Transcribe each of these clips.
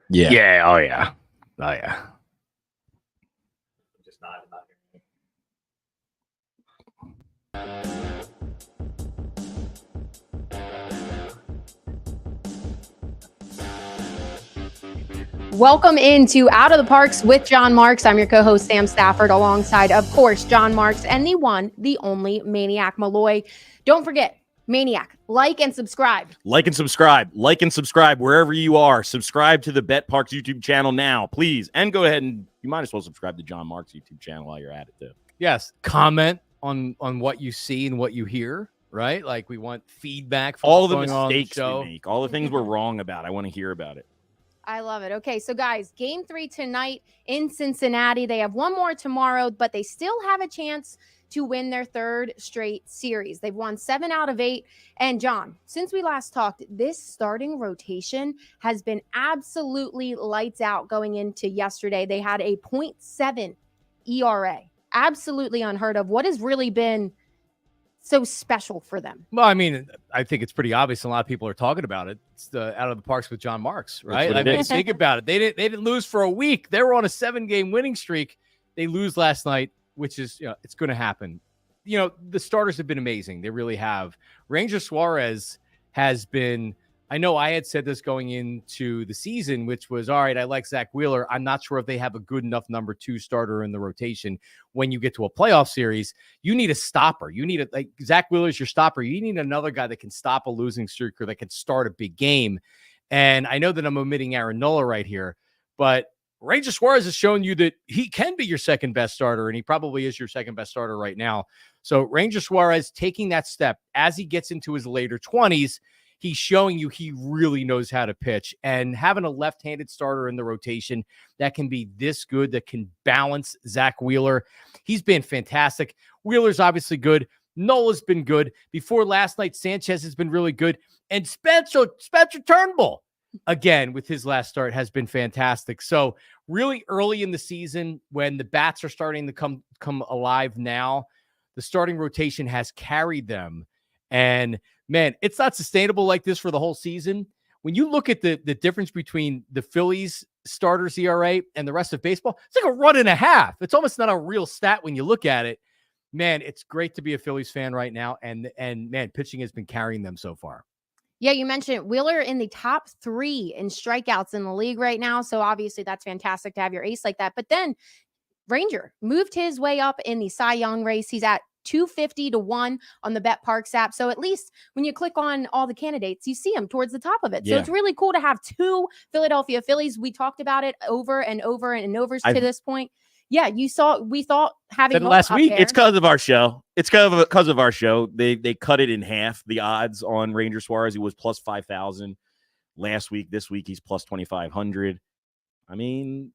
Yeah. Yeah. Oh yeah. Oh yeah. Just not Welcome into Out of the Parks with Jon Marks. I'm your co-host, Sam Stafford, alongside, of course, Jon Marks and the one, the only Maniac Malloy. Don't forget, Maniac, like and subscribe. Like and subscribe wherever you are. Subscribe to the Parx YouTube channel now, please. And go ahead and you might as well subscribe to Jon Marks' YouTube channel while you're at it, too. Yes. Comment on what you see and what you hear, right? Like we want feedback from all the what's going on mistakes on the show. we make, all the things we're wrong about. I want to hear about it. I love it. Okay, so guys, game 3 tonight in Cincinnati. They have one more tomorrow, but they still have a chance to win their third straight series. They've won 7 out of 8. And John, since we last talked, this starting rotation has been absolutely lights out going into yesterday. They had a 0.7 ERA. Absolutely unheard of. What has really been so special for them? Well, I mean, I think it's pretty obvious. A lot of people are talking about it. It's the Out of the Parks with Jon Marks, right? I mean, think about it. They didn't lose for a week. They were on a 7-game winning streak. They lose last night, which is, it's going to happen. The starters have been amazing. They really have. Ranger Suarez has been, I know I had said this going into the season, which was, all right, I like Zach Wheeler. I'm not sure if they have a good enough number 2 starter in the rotation. When you get to a playoff series, you need a stopper. You need like Zach Wheeler's your stopper. You need another guy that can stop a losing streak or that can start a big game. And I know that I'm omitting Aaron Nola right here, but Ranger Suarez has shown you that he can be your second best starter, and he probably is your second best starter right now. So Ranger Suarez taking that step as he gets into his later 20s, he's showing you he really knows how to pitch, and having a left-handed starter in the rotation that can be this good, that can balance Zach Wheeler. He's been fantastic. Wheeler's obviously good. Nola's been good. Before last night, Sanchez has been really good. And Spencer Turnbull, again, with his last start, has been fantastic. So really early in the season, when the bats are starting to come alive now, the starting rotation has carried them. And man, it's not sustainable like this for the whole season. When you look at the difference between the Phillies starters ERA and the rest of baseball, it's like a 1.5. It's almost not a real stat when you look at it. Man, it's great to be a Phillies fan right now. And man, pitching has been carrying them so far. Yeah, you mentioned Wheeler in the top 3 in strikeouts in the league right now. So obviously that's fantastic to have your ace like that. But then Ranger moved his way up in the Cy Young race. He's at 250-1 on the Parx app. So at least when you click on all the candidates, you see him towards the top of it. Yeah. So it's really cool to have 2 Philadelphia Phillies. We talked about it over and over and over to this point. Yeah, we thought having last week. It's because of our show. It's because of our show. They cut it in half. The odds on Ranger Suarez, he was plus 5,000 last week. This week he's plus 2,500. I mean,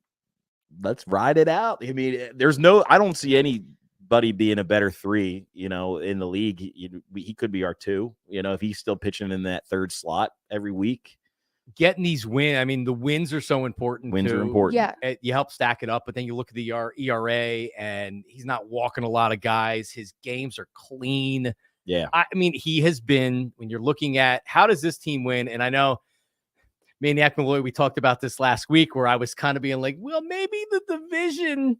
let's ride it out. I mean, I don't see anybody being a better 3, in the league. He could be our 2, if he's still pitching in that 3rd slot every week. Getting these wins. I mean, the wins are so important. Wins are important. Yeah. You help stack it up, but then you look at the ERA, and he's not walking a lot of guys. His games are clean. Yeah. I mean, he has been, when you're looking at how does this team win, and I know Maniac Malloy, we talked about this last week where I was kind of being like, well, maybe the division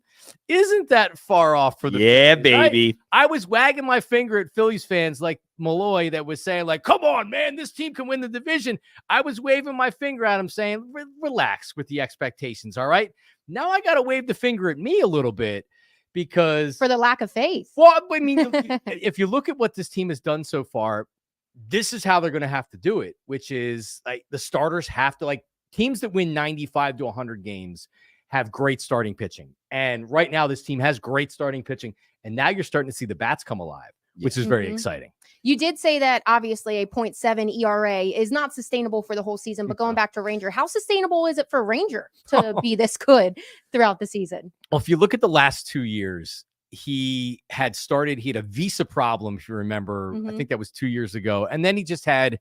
isn't that far off for the Phillies, baby. I was wagging my finger at Phillies fans like Malloy that was saying like, come on, man, this team can win the division. I was waving my finger at him saying, relax with the expectations, all right? Now I got to wave the finger at me a little bit because... For the lack of faith. Well, I mean, if you look at what this team has done so far, this is how they're going to have to do it, which is like the starters have to, like, teams that win 95 to 100 games have great starting pitching. And right now this team has great starting pitching. And now you're starting to see the bats come alive, which is very exciting. You did say that obviously a 0.7 ERA is not sustainable for the whole season, but going back to Ranger, how sustainable is it for Ranger to be this good throughout the season? Well, if you look at the last 2 years, he had a visa problem, if you remember. I think that was 2 years ago. And then he just had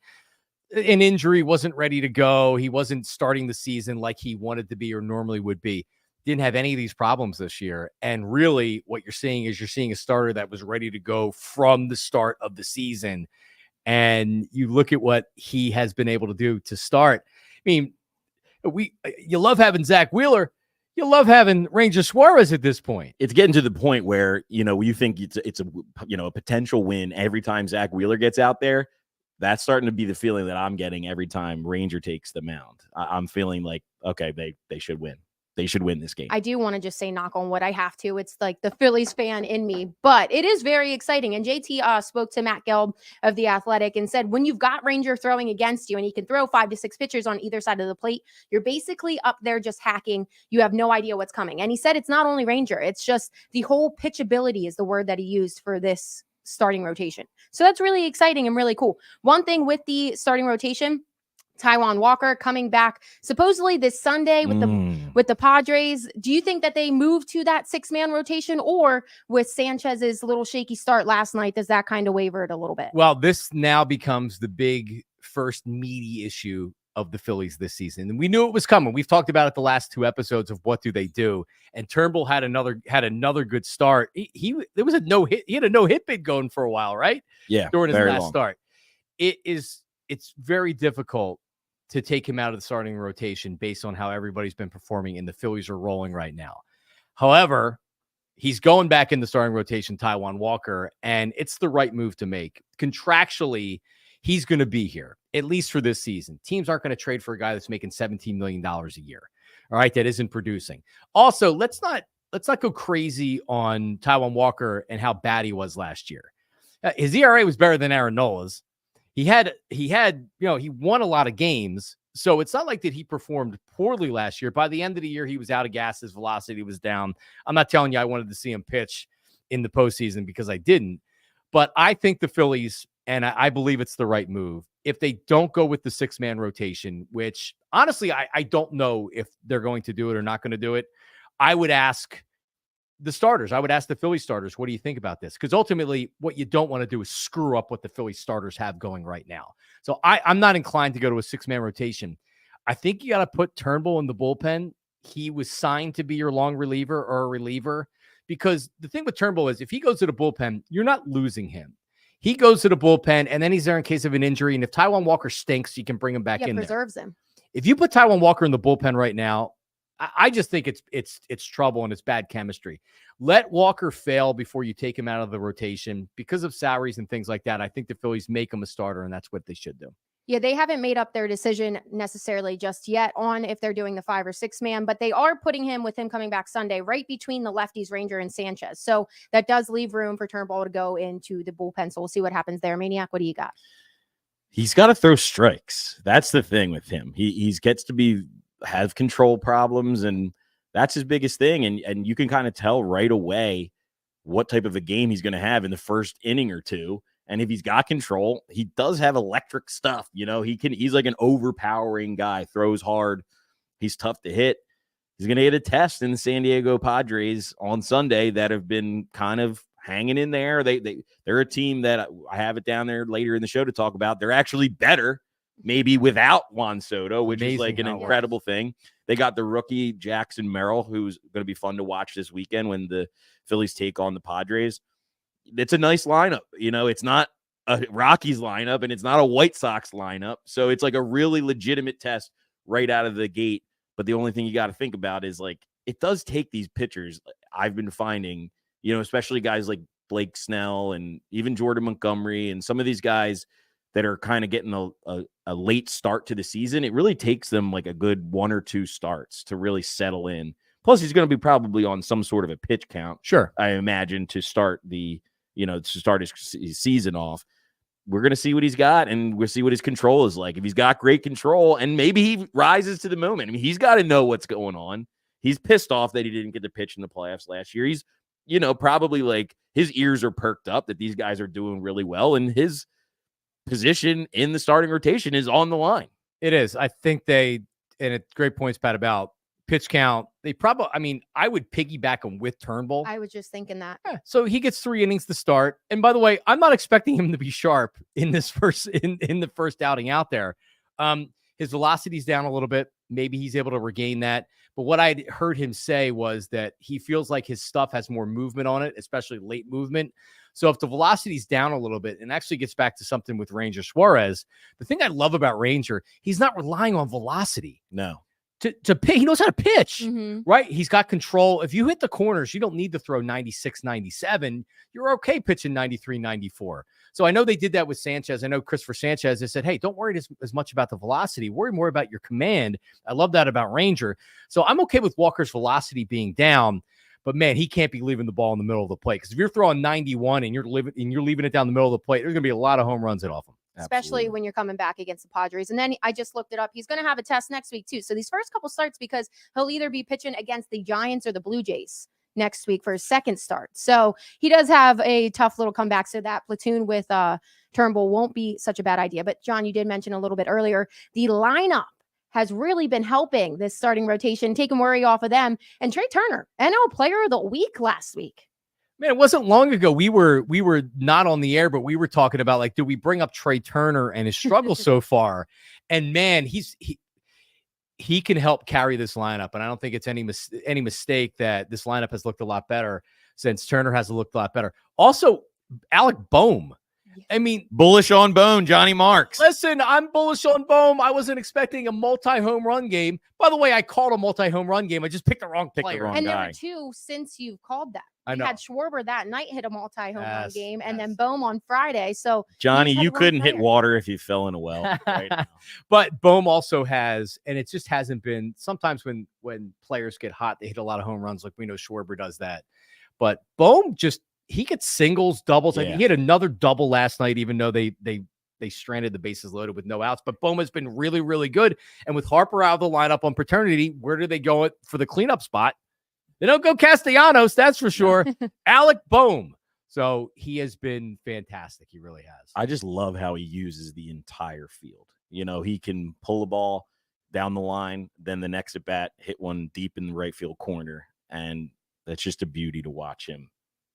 an injury, wasn't ready to go. He wasn't starting the season like he wanted to be or normally would be. Didn't have any of these problems this year. And really what you're seeing a starter that was ready to go from the start of the season. And you look at what he has been able to do to start. mean, you love having Zach Wheeler. You love having Ranger Suarez at this point. It's getting to the point where, you think it's a potential win every time Zach Wheeler gets out there. That's starting to be the feeling that I'm getting every time Ranger takes the mound. I'm feeling like, okay, they should win. They should win this game. I do want to just say knock on wood. I have to. It's like the Phillies fan in me, but it is very exciting. And JT spoke to Matt Gelb of The Athletic and said, when you've got Ranger throwing against you and he can throw 5 to 6 pitchers on either side of the plate, you're basically up there just hacking. You have no idea what's coming. And he said it's not only Ranger, it's just the whole pitchability is the word that he used for this starting rotation. So that's really exciting and really cool. One thing with the starting rotation, Taijuan Walker coming back supposedly this Sunday with the Padres. Do you think that they move to that 6-man rotation, or with Sanchez's little shaky start last night, does that kind of waver it a little bit? Well, this now becomes the big first meaty issue of the Phillies this season. And we knew it was coming. We've talked about it the last 2 episodes of what do they do. And Turnbull had another good start. There was a no-hit. He had a no-hit bid going for a while, right? Yeah. During his last start. It's very difficult to take him out of the starting rotation based on how everybody's been performing and the Phillies are rolling right now. However, he's going back in the starting rotation, Taijuan Walker, and it's the right move to make. Contractually, he's going to be here, at least for this season. Teams aren't going to trade for a guy that's making $17 million a year, all right, that isn't producing. Also, let's not go crazy on Taijuan Walker and how bad he was last year. His ERA was better than Aaron Nola's. He won a lot of games. So it's not like that he performed poorly last year. By the end of the year, he was out of gas. His velocity was down. I'm not telling you I wanted to see him pitch in the postseason because I didn't. But I think the Phillies, and I believe it's the right move, if they don't go with the 6-man rotation, which honestly, I don't know if they're going to do it or not going to do it. I would ask the starters. I would ask the Philly starters, what do you think about this? Because ultimately, what you don't want to do is screw up what the Philly starters have going right now. So I'm not inclined to go to a 6-man rotation. I think you got to put Turnbull in the bullpen. He was signed to be your long reliever or a reliever, because the thing with Turnbull is if he goes to the bullpen, you're not losing him. He goes to the bullpen, and then he's there in case of an injury. And if Taijuan Walker stinks, you can bring him back in. Preserves there. Him. If you put Taijuan Walker in the bullpen right now, I just think it's trouble and it's bad chemistry. Let Walker fail before you take him out of the rotation because of salaries and things like that. I think the Phillies make him a starter, and that's what they should do. Yeah, they haven't made up their decision necessarily just yet on if they're doing the 5 or 6 man, but they are putting him with him coming back Sunday right between the lefties, Ranger and Sanchez. So that does leave room for Turnbull to go into the bullpen. So we'll see what happens there. Maniac, what do you got? He's got to throw strikes. That's the thing with him. He gets to have control problems, and that's his biggest thing. And you can kind of tell right away what type of a game he's going to have in the first inning or two. And if he's got control, he does have electric stuff. He's like an overpowering guy, throws hard. He's tough to hit. He's going to get a test in the San Diego Padres on Sunday that have been kind of hanging in there. They're a team that I have it down there later in the show to talk about. They're actually better maybe without Juan Soto, which is like an incredible thing. They got the rookie Jackson Merrill, who's going to be fun to watch this weekend when the Phillies take on the Padres. It's a nice lineup. It's not a Rockies lineup and it's not a White Sox lineup. So it's like a really legitimate test right out of the gate. But the only thing you got to think about is like, it does take these pitchers. I've been finding, especially guys like Blake Snell and even Jordan Montgomery and some of these guys that are kind of getting a late start to the season. It really takes them like a good 1 or 2 starts to really settle in. Plus he's going to be probably on some sort of a pitch count. Sure. I imagine to start his season off. We're going to see what he's got, and we'll see what his control is like. If he's got great control, and maybe he rises to the moment. I mean, he's got to know what's going on. He's pissed off that he didn't get to pitch in the playoffs last year. He's, probably like his ears are perked up that these guys are doing really well, and his position in the starting rotation is on the line. It is. I think and it's great points, Pat, about pitch count. I would piggyback him with Turnbull. I was just thinking that. Yeah, so he gets 3 innings to start. And by the way, I'm not expecting him to be sharp in this in the first outing out there. His velocity's down a little bit. Maybe he's able to regain that. But what I'd heard him say was that he feels like his stuff has more movement on it, especially late movement. So if the velocity's down a little bit, and actually gets back to something with Ranger Suarez, the thing I love about Ranger, he's not relying on velocity. No. To pitch, he knows how to pitch, Mhm. right? He's got control. If you hit the corners, you don't need to throw 96, 97. You're okay pitching 93, 94. So I know they did that with Sanchez. I know Christopher Sanchez, they said, hey, don't worry as much about the velocity. Worry more about your command. I love that about Ranger. So I'm okay with Walker's velocity being down, but man, he can't be leaving the ball in the middle of the plate. Because if you're throwing 91 and you're leaving it down the middle of the plate, there's going to be a lot of home runs off him. Especially Absolutely. when you're coming back against the Padres. And then I just looked it up. He's going to have a test next week, too. So these first couple starts, because he'll either be pitching against the Giants or the Blue Jays next week for his second start. So he does have a tough little comeback. So that platoon with Turnbull won't be such a bad idea. But, John, you did mention a little bit earlier, the lineup has really been helping this starting rotation, taking worry off of them. And Trey Turner, NL Player of the Week last week. Man, it wasn't long ago. We were not on the air, but we were talking about, like, do we bring up Trey Turner and his struggles so far? And man, he can help carry this lineup. And I don't think it's any mistake that this lineup has looked a lot better since Turner has looked a lot better. Also, Alec Boehm. I mean, Bullish on Bone, Johnny Marks. listen, I'm bullish on Boehm. I wasn't expecting a multi-home run game. By the way, I called a multi-home run game. I just picked the wrong player. wrong And there guy. were two since you've called that. I We know. had Schwarber that night hit a multi-home run Yes, game, and yes. then Boehm on Friday. So Johnny, just had you the wrong couldn't hit player. water if you fell in a well right now. But Boehm also has, and it just hasn't been, sometimes when players get hot, they hit a lot of home runs. Like we know Schwarber does that. But Boehm he gets singles, doubles. I Yeah. think he had another double last night, even though they stranded the bases loaded with no outs. But Boehm has been really, really good. And with Harper out of the lineup on paternity, where do they go for the cleanup spot? They don't go Castellanos, that's for sure. Alec Boehm. So he has been fantastic. He really has. I just love how he uses the entire field. You know, he can pull a ball down the line, then the next at bat, hit one deep in the right field corner. And that's just a beauty to watch him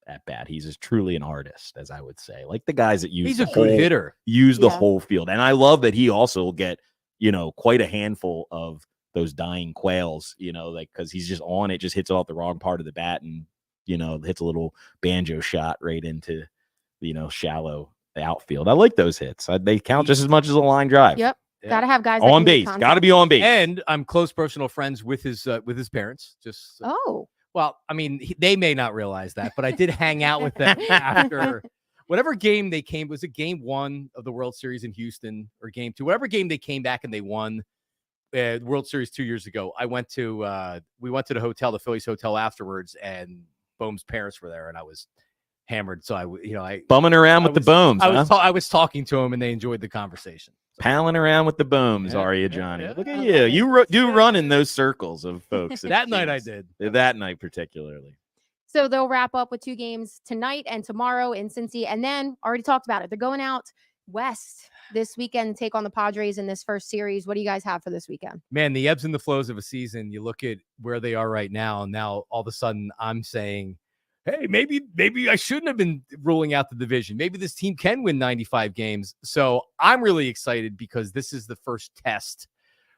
at bat. He's truly an artist, as I would say. Like the guys that use He's a good hitter. Use the Yeah. whole field. And I love that he also will get, quite a handful of those dying quails, like because he's just on it, just hits off the wrong part of the bat and, hits a little banjo shot right into, shallow outfield. I like those hits. They count just as much as a line drive. Yep. Yeah. Got to have guys that On can make base. Got to contact. be on base. And I'm close personal friends with his parents. Just Oh, well, I mean, they may not realize that, but I did hang out with them after whatever game they came. Was it game 1 of the World Series in Houston or game 2? Whatever game they came back and they won World Series 2 years ago. We went to the hotel, the Phillies hotel afterwards, and Boehm's parents were there, and I was hammered. So I Bumming around with the Bohms, I was talking to them, and they enjoyed the conversation. So, palling around with the Bohms, Yeah, are you, yeah, Johnny? yeah. Look at you. You do run in those circles of folks. it that night I seems. did. That night particularly. so they'll wrap up with 2 games tonight and tomorrow in Cincy, and then already talked about it. They're going out west this weekend to take on the Padres in this first series. What do you guys have for this weekend? Man, the ebbs and the flows of a season. You look at where they are right now, and now all of a sudden I'm saying, hey, maybe I shouldn't have been ruling out the division. Maybe this team can win 95 games. So I'm really excited because this is the first test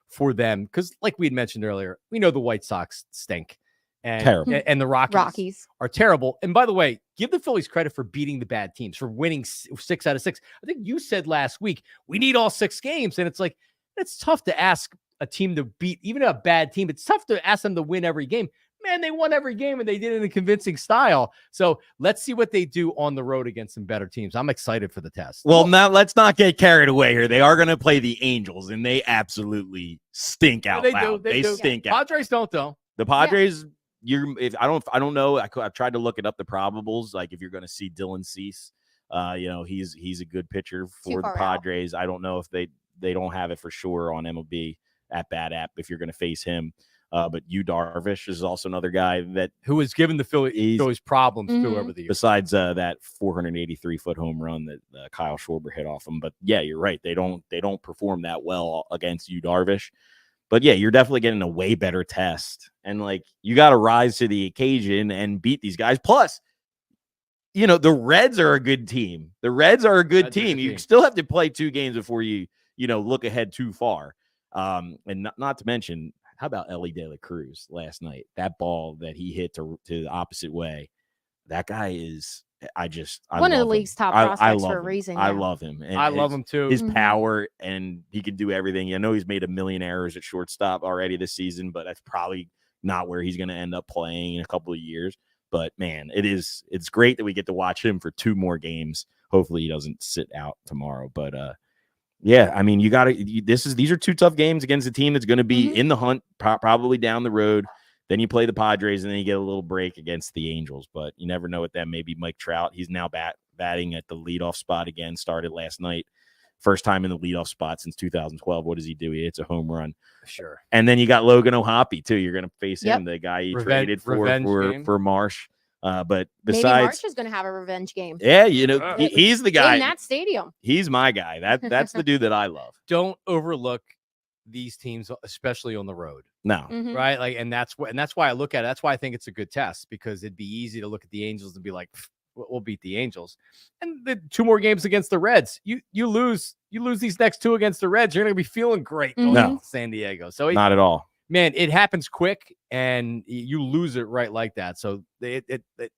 for them. Because like we had mentioned earlier, we know the White Sox stink. Terrible. And the Rockies are terrible. And by the way, give the Phillies credit for beating the bad teams, for winning 6 out of 6. I think you said last week, we need all 6 games. And it's like, it's tough to ask a team to beat, even a bad team. It's tough to ask them to win every game. Man, they won every game and they did it in a convincing style. So let's see what they do on the road against some better teams. I'm excited for the test. Well, now let's not get carried away here. They are going to play the Angels, and they absolutely stink out loud. They do. stink out. Padres don't though. The Padres, I don't know. I've tried to look it up, the probables. Like if you're going to see Dylan Cease, he's a good pitcher for the far out. Padres. I don't know if they don't have it for sure on MLB at bat app if you're going to face him. But Yu Darvish is also another guy that Who has given the Phillies problems too Mhm. over the years. besides that 483-foot home run that Kyle Schwarber hit off him. But yeah, you're right. They don't perform that well against Yu Darvish. But yeah, you're definitely getting a way better test. And like you got to rise to the occasion and beat these guys. Plus, the Reds are a good team. The Reds are a good Reds are a team. good You team. still have to play 2 games before you look ahead too far. And not to mention How about Ellie De La Cruz last night? That ball that he hit to the opposite way. That guy is. I one of the love league's him. top I prospects love for a him. reason. I Yeah. love him. And I love him too. His Mhm. power, and he can do everything. I know he's made a million errors at shortstop already this season, but that's probably not where he's going to end up playing in a couple of years. But man, it's great that we get to watch him for 2 more games. Hopefully he doesn't sit out tomorrow. But yeah, I mean, these are 2 tough games against a team that's going to be in the hunt, probably down the road. Then you play the Padres, and then you get a little break against the Angels. But you never know with them. Maybe Mike Trout. He's now batting at the leadoff spot again. Started last night. First time in the leadoff spot since 2012. What does he do? He hits a home run. Sure. And then you got Logan O'Hoppe too. You're going to face Yep. him, the guy you Revenge traded for Marsh. But Maybe besides, March is going to have a revenge game yeah, he's the guy. in that stadium. He's my guy. That's the dude that I love. Don't overlook these teams, especially on the road. No, Mhm. Right. Like, and that's why I look at it. That's why I think it's a good test, because it'd be easy to look at the Angels and be like, we'll beat the Angels. And the 2 more games against the Reds, you lose these next 2 against the Reds, you're going to be feeling great going No. to San Diego. So not at all. man, it happens quick and you lose it right like that. So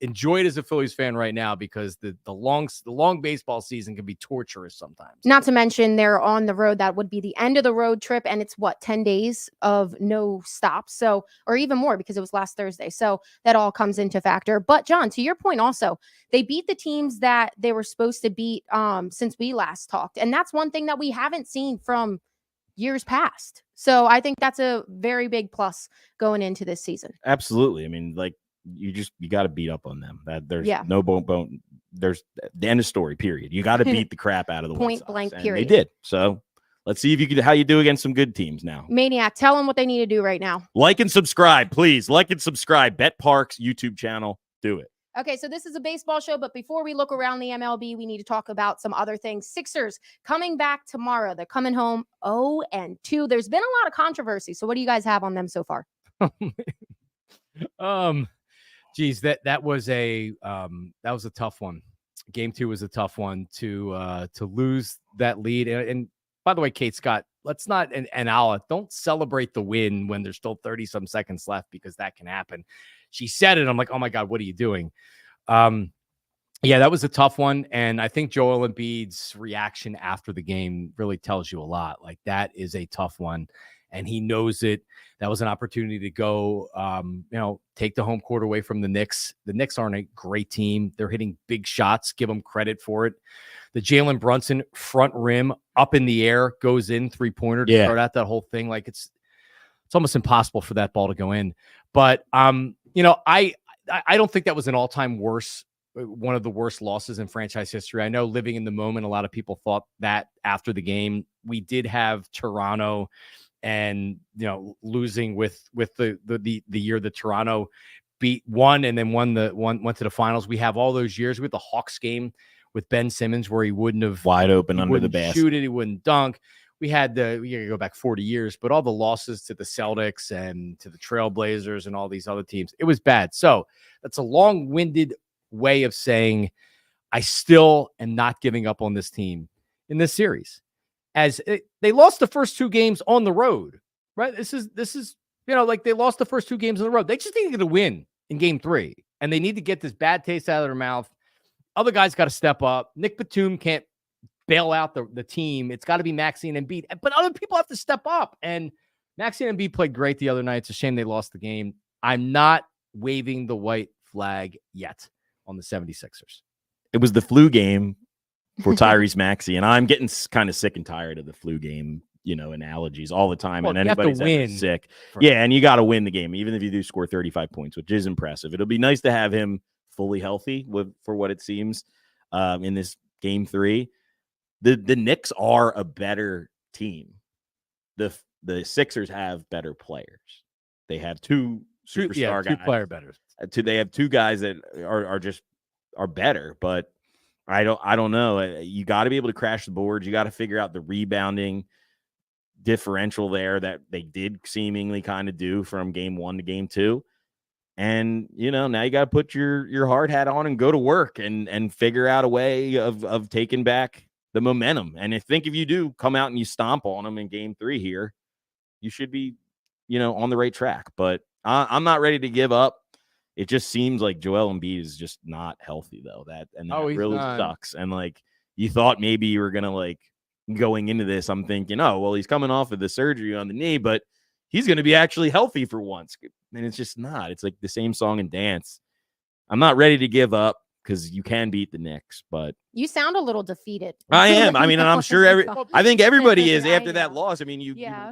enjoy it as a Phillies fan right now, because the long baseball season can be torturous sometimes. Not to mention they're on the road. That would be the end of the road trip. And it's 10 days of no stops. So, or even more because it was last Thursday. So that all comes into factor. But John, to your point also, they beat the teams that they were supposed to beat since we last talked. And that's one thing that we haven't seen from years past. So I think that's a very big plus going into this season. Absolutely. I mean, like you got to beat up on them. That there's Yeah. no bone. There's the end of story. Period. You got to beat the crap out of the White Point Sox, blank, and period. They did. So let's see if how you do against some good teams now. Maniac, tell them what they need to do right now. Like and subscribe, please. Like and subscribe. Bet Parx YouTube channel. Do it. Okay, so this is a baseball show, but before we look around the MLB, we need to talk about some other things. Sixers coming back tomorrow. They're coming home 0-2. There's been a lot of controversy. So what do you guys have on them so far? Geez, that was a tough one. Game 2 was a tough one to lose that lead. And by the way, Kate Scott, let's not don't celebrate the win when there's still 30 some seconds left, because that can happen. She said it. I'm like, oh my God, what are you doing? Yeah, that was a tough one. And I think Joel Embiid's reaction after the game really tells you a lot. Like, that is a tough one. And he knows it. That was an opportunity to go, take the home court away from the Knicks. The Knicks aren't a great team. They're hitting big shots. Give them credit for it. The Jalen Brunson front rim up in the air goes in 3-pointer to start out that whole thing. Like, it's almost impossible for that ball to go in. But, I don't think that was an all-time one of the worst losses in franchise history. I know, living in the moment, a lot of people thought that after the game. We did have Toronto and, losing with the year that Toronto won and then went to the finals. We have all those years with the Hawks game with Ben Simmons, where he wouldn't have wide open under the basket, shoot it, he wouldn't dunk. We had we gotta go back 40 years, but all the losses to the Celtics and to the Trailblazers and all these other teams, it was bad. So that's a long-winded way of saying I still am not giving up on this team in this series, as they lost the first 2 games on the road, right? This is like they lost the first 2 games on the road. They just need to win in game 3, and they need to get this bad taste out of their mouth. Other guys got to step up. Nick Batum can't bail out the team. It's got to be Maxey and Embiid, but other people have to step up. And Maxey and Embiid played great the other night. It's a shame they lost the game. I'm not waving the white flag yet on the 76ers. It was the flu game for Tyrese Maxey, and I'm getting kind of sick and tired of the flu game, analogies all the time. Well, and anybody's ever sick. Yeah, and you got to win the game, even if you do score 35 points, which is impressive. It'll be nice to have him fully healthy for what it seems in this game 3. The Knicks are a better team. The Sixers have better players. They have 2 superstar guys. 2 player better. They have 2 guys that are better, but I don't know. You got to be able to crash the boards. You got to figure out the rebounding differential there that they did seemingly kind of do from game 1 to game 2. And, now you got to put your hard hat on and go to work and figure out a way of taking back the momentum. And if you do come out and you stomp on them in game 3 here, you should be on the right track. But I'm not ready to give up. It just seems like Joel Embiid is just not healthy, though. That really sucks. And like you thought maybe you were gonna like going into this. I'm thinking, oh well, he's coming off of the surgery on the knee, but he's gonna be actually healthy for once. And it's just not. It's like the same song and dance. I'm not ready to give up because you can beat the Knicks, but you sound a little defeated. I am. I mean, and I'm sure I think everybody is after that loss. I mean,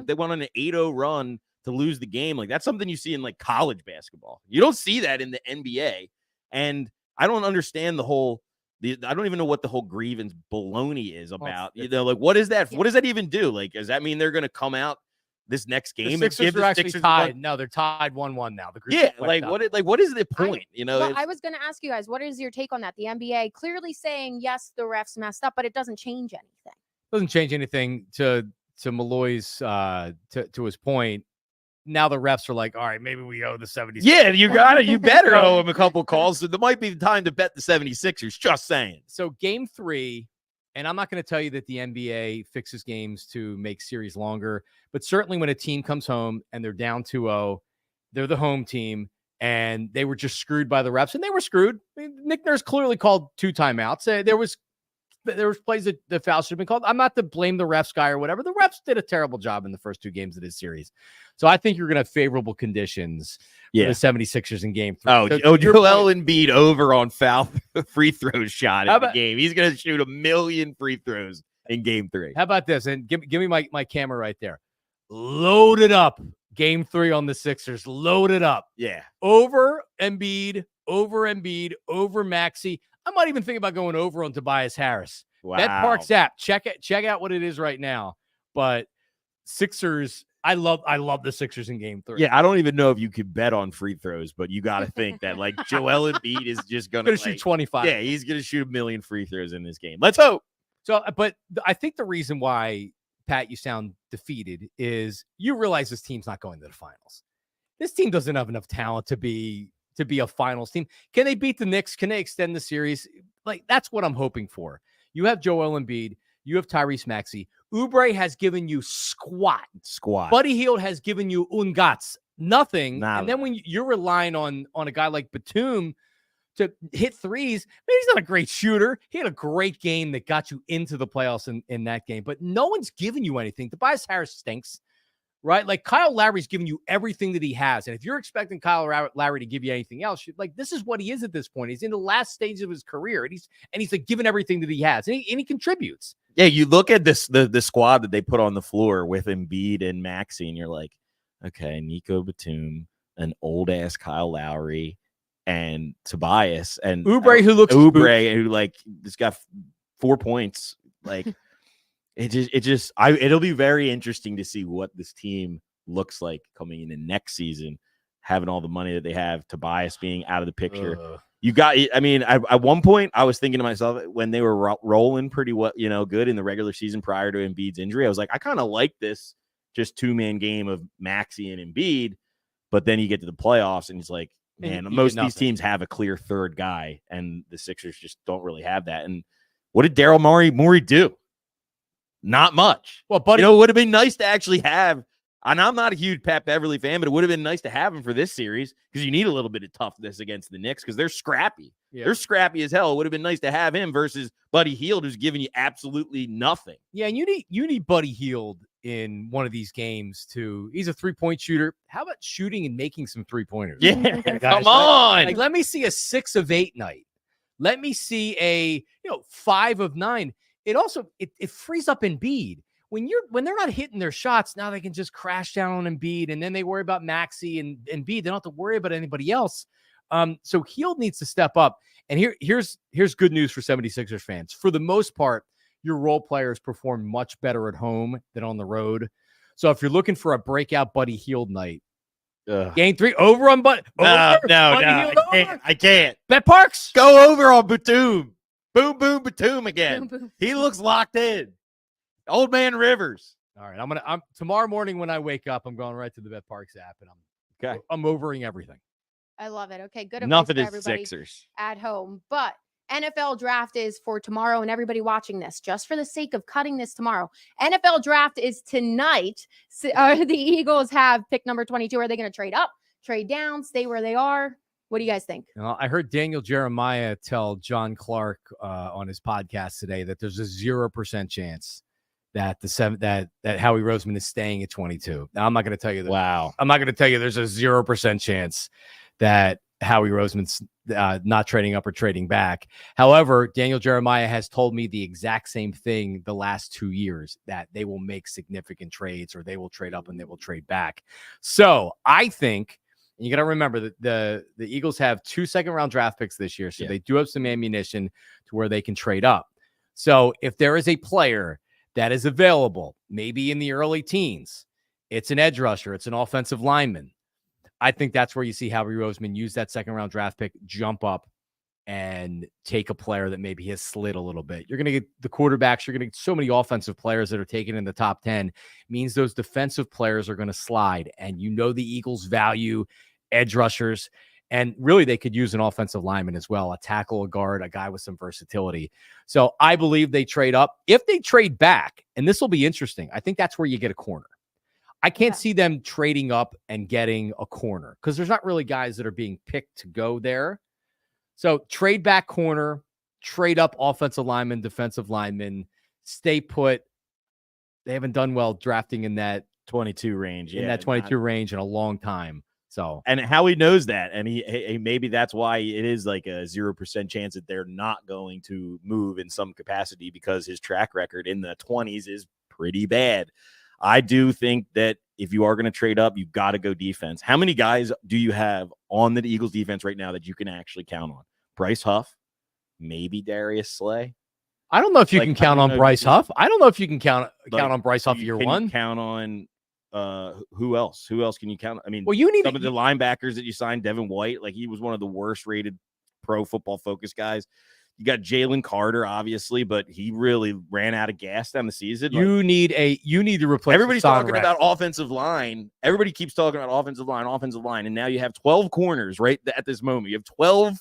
they went on an 8-0 run to lose the game. Like that's something you see in like college basketball. You don't see that in the NBA. And I don't understand I don't even know what the whole grievance baloney is about. Like what is that? What does that even do? Like, does that mean they're going to come out this next game? The Sixers are actually tied. No, they're tied 1-1 now. What is the point? I was going to ask you guys, what is your take on that? The NBA clearly saying, yes, the refs messed up, but it doesn't change anything. Doesn't change anything to Malloy's, to his point. Now the refs are like, all right, maybe we owe the 76ers. Yeah, you better owe him a couple calls. So there might be the time to bet the 76ers. Just saying. So game 3, and I'm not going to tell you that the NBA fixes games to make series longer, but certainly when a team comes home and they're down 2-0, they're the home team, and they were just screwed by the refs, and they were screwed. I mean, Nick Nurse clearly called 2 timeouts. There was plays that the foul should have been called. I'm not to blame the refs guy or whatever. The refs did a terrible job in the first 2 gaes of this series. So I think you're going to have favorable conditions for the 76ers in game 3. Joel Embiid over on foul free throw shot in the game. He's going to shoot 1 million free throws in game 3. How about this? And give me my camera right there. Load it up. Game 3 on the Sixers. Load it up. Yeah. Over Embiid, over Maxey. I might even think about going over on Tobias Harris. Wow. That Parx app. Check out what it is right now. But Sixers, I love the Sixers in game 3. Yeah, I don't even know if you could bet on free throws, but you got to think that like Joel Embiid is just going to shoot 25. Yeah, he's going to shoot 1 million free throws in this game. Let's hope. So, but I think the reason why, Pat, you sound defeated is you realize this team's not going to the finals. This team doesn't have enough talent to be a finals team. Can they beat the Knicks? Can they extend the series? Like, that's what I'm hoping for. You have Joel Embiid. You have Tyrese Maxey. Oubre has given you squat. Buddy Hield has given you ungats. Nothing. And then when you're relying on a guy like Batum to hit threes, maybe he's not a great shooter. He had a great game that got you into the playoffs in that game. But no one's giving you anything. Tobias Harris stinks. Right? Like Kyle Lowry's giving you everything that he has. And if you're expecting Kyle Lowry to give you anything else, like this is what he is at this point. He's in the last stage of his career and he's like giving everything that he has and he contributes. Yeah. You look at the squad that they put on the floor with Embiid and Maxey, and you're like, okay, Nico Batum, an old ass Kyle Lowry, and Tobias and Oubre, who like just got 4 points. Like, it'll be very interesting to see what this team looks like coming into next season, having all the money that they have, Tobias being out of the picture. At one point I was thinking to myself when they were rolling pretty well, good in the regular season prior to Embiid's injury, I was like, I kind of like this just 2-man game of Maxey and Embiid, but then you get to the playoffs and it's like, man, most of these teams have a clear third guy and the Sixers just don't really have that. And what did Daryl Morey do? Not much. Well, buddy, it would have been nice to actually have, and I'm not a huge Pat Beverly fan, but it would have been nice to have him for this series because you need a little bit of toughness against the Knicks because they're scrappy. Yeah. They're scrappy as hell. It would have been nice to have him versus Buddy Hield, who's giving you absolutely nothing. Yeah, and you need Buddy Hield in one of these games too. He's a 3-point shooter. How about shooting and making some 3-pointers? Yeah, come on. Like, let me see a 6 of 8 night. Let me see a 5 of 9. It also it frees up Embiid. When they're not hitting their shots, now they can just crash down on Embiid, and then they worry about Maxey and Embiid. They don't have to worry about anybody else. So Hield needs to step up. And here's good news for 76ers fans. For the most part, your role players perform much better at home than on the road. So if you're looking for a breakout Buddy Hield night, game 3 over on Buddy. No, I can't. Bet Parx. Go over on Batum. Boom, boom, Batum again. Boom, boom. He looks locked in. Old man Rivers. All right, I'm tomorrow morning when I wake up, I'm going right to the Bet Parx app, and I'm overing everything. I love it. Okay, good. Enough of this the Sixers Sixers at home, but NFL draft is for tomorrow, and everybody watching this, just for the sake of cutting this tomorrow, NFL draft is tonight. The Eagles have pick number 22. Are they going to trade up, trade down, stay where they are? What do you guys think? I heard Daniel Jeremiah tell John Clark on his podcast today that there's a 0% chance that that Howie Roseman is staying at 22. Now, I'm not going to tell you that. Wow. I'm not going to tell you there's a 0% chance that Howie Roseman's not trading up or trading back. However, Daniel Jeremiah has told me the exact same thing the last 2 years, that they will make significant trades, or they will trade up and they will trade back. So I think, and you got to remember that the Eagles have 2 second-round draft picks this year, so they do have some ammunition to where they can trade up. So if there is a player that is available, maybe in the early teens, it's an edge rusher, it's an offensive lineman, I think that's where you see Howie Roseman use that second-round draft pick, jump up, and take a player that maybe has slid a little bit. You're going to get the quarterbacks. You're going to get so many offensive players that are taken in the top 10. Means those defensive players are going to slide. And you know the Eagles value edge rushers. And really, they could use an offensive lineman as well, a tackle, a guard, a guy with some versatility. So I believe they trade up. If they trade back, and this will be interesting, I think that's where you get a corner. I can't see them trading up and getting a corner because there's not really guys that are being picked to go there. So trade back corner, trade up offensive lineman, defensive lineman, stay put. They haven't done well drafting in that 22 range. In that 22 range in a long time. So, and Howie knows that, and he maybe that's why it is like a 0% chance that they're not going to move in some capacity, because his track record in the 20s is pretty bad. I do think that if you are going to trade up, you've got to go defense. How many guys do you have on the Eagles defense right now that you can actually count on? Bryce Huff, maybe Darius Slay. I don't know if you can count on Bryce Huff. I don't know if you can count on Bryce Huff year one. Count on who else? Who else can you count? I mean, well, you need some of the linebackers that you signed. Devin White, like he was one of the worst rated Pro Football Focus guys. You got Jalen Carter, obviously, but he really ran out of gas down the season. You need to replace. Everybody's talking about offensive line. Everybody keeps talking about offensive line, and now you have 12 corners right at this moment. You have 12